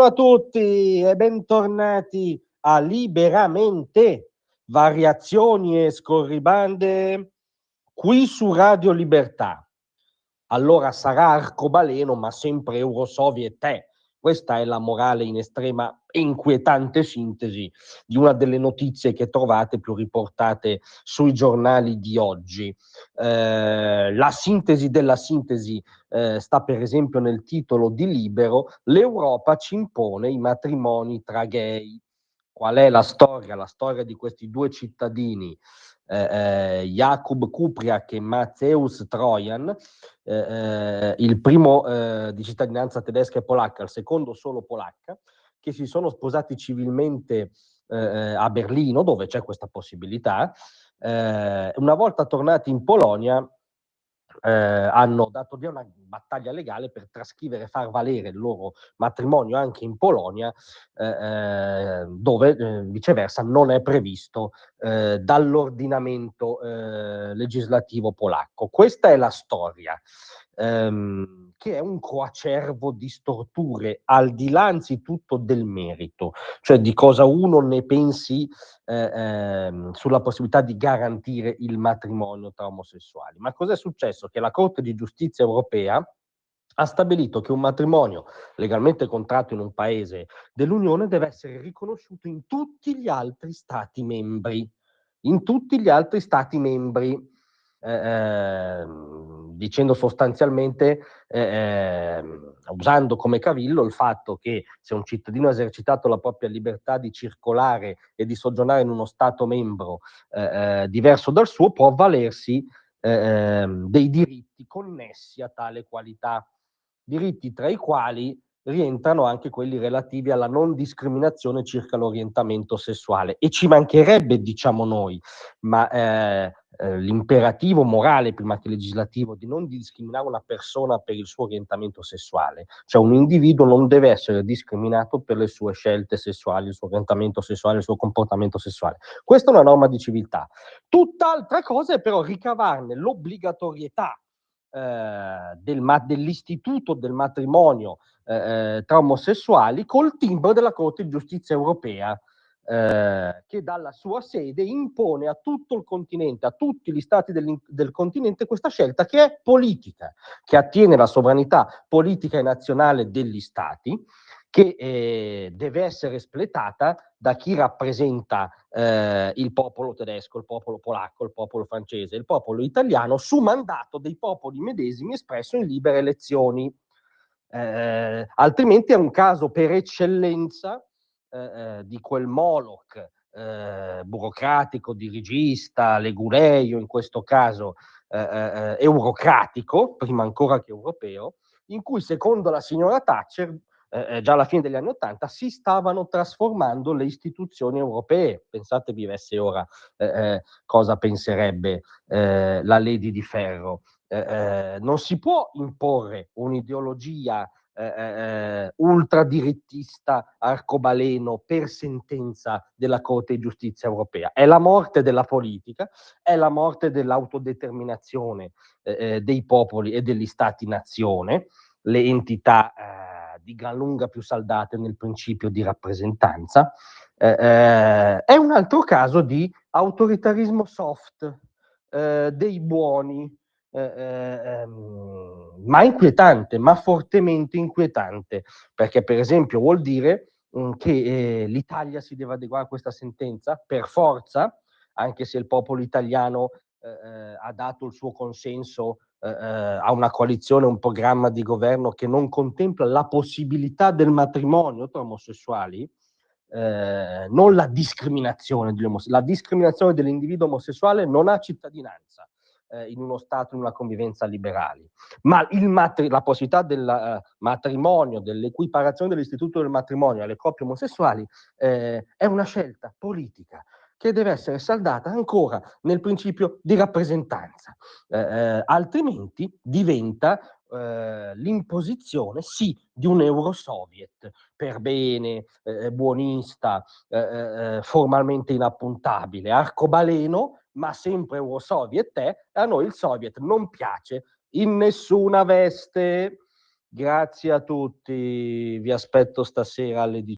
A tutti e bentornati a Liberamente, variazioni e scorribande qui su Radio Libertà. Allora sarà arcobaleno, ma sempre Eurosoviet è. Questa è la morale in estrema e inquietante sintesi di una delle notizie che trovate più riportate sui giornali di oggi. La sintesi della sintesi sta per esempio nel titolo di Libero: l'Europa ci impone i matrimoni tra gay. Qual è la storia? La storia di questi due cittadini, Jakub Kupriak e Mateusz Trojan, il primo di cittadinanza tedesca e polacca, il secondo solo polacca, che si sono sposati civilmente a Berlino, dove c'è questa possibilità. Una volta tornati in Polonia, hanno dato via una battaglia legale per trascrivere e far valere il loro matrimonio anche in Polonia, dove viceversa non è previsto dall'ordinamento legislativo polacco. Questa è la storia, che è un coacervo di storture, al di là anzitutto del merito, cioè di cosa uno ne pensi sulla possibilità di garantire il matrimonio tra omosessuali. Ma cos'è successo? Che la Corte di Giustizia europea ha stabilito che un matrimonio legalmente contratto in un paese dell'Unione deve essere riconosciuto in tutti gli altri Stati membri. In tutti gli altri Stati membri. Dicendo sostanzialmente, usando come cavillo il fatto che se un cittadino ha esercitato la propria libertà di circolare e di soggiornare in uno Stato membro diverso dal suo, può avvalersi dei diritti connessi a tale qualità, diritti tra i quali rientrano anche quelli relativi alla non discriminazione circa l'orientamento sessuale. E ci mancherebbe, diciamo noi, ma l'imperativo morale prima che legislativo di non discriminare una persona per il suo orientamento sessuale, cioè un individuo non deve essere discriminato per le sue scelte sessuali, il suo orientamento sessuale, il suo comportamento sessuale. Questa è una norma di civiltà. Tutt'altra cosa è però ricavarne l'obbligatorietà dell'istituto del matrimonio tra omosessuali col timbro della Corte di Giustizia europea, che dalla sua sede impone a tutto il continente, a tutti gli stati del continente, questa scelta che è politica, che attiene alla sovranità politica e nazionale degli stati, che deve essere espletata da chi rappresenta il popolo tedesco, il popolo polacco, il popolo francese, il popolo italiano, su mandato dei popoli medesimi espresso in libere elezioni. Altrimenti è un caso per eccellenza di quel Moloch burocratico, dirigista, leguleio in questo caso, eurocratico, prima ancora che europeo, in cui secondo la signora Thatcher già alla fine degli anni '80 si stavano trasformando le istituzioni europee. Pensate vivesse ora cosa penserebbe la Lady di Ferro. Non si può imporre un'ideologia ultradirittista arcobaleno per sentenza della Corte di Giustizia europea. È la morte della politica, è la morte dell'autodeterminazione dei popoli e degli stati-nazione, le entità di gran lunga più saldate nel principio di rappresentanza. È un altro caso di autoritarismo soft, dei buoni, ma inquietante, ma fortemente inquietante, perché per esempio vuol dire che l'Italia si deve adeguare a questa sentenza per forza, anche se il popolo italiano ha dato il suo consenso a una coalizione, un programma di governo che non contempla la possibilità del matrimonio tra omosessuali, non la discriminazione degli omosessuali. La discriminazione dell'individuo omosessuale non ha cittadinanza in uno Stato, in una convivenza liberale, ma la possibilità del matrimonio, dell'equiparazione dell'istituto del matrimonio alle coppie omosessuali è una scelta politica che deve essere saldata ancora nel principio di rappresentanza, altrimenti diventa l'imposizione sì di un Eurosoviet per bene, buonista, formalmente inappuntabile, arcobaleno, ma sempre Eurosoviet è, e a noi il Soviet non piace in nessuna veste. Grazie a tutti, vi aspetto stasera alle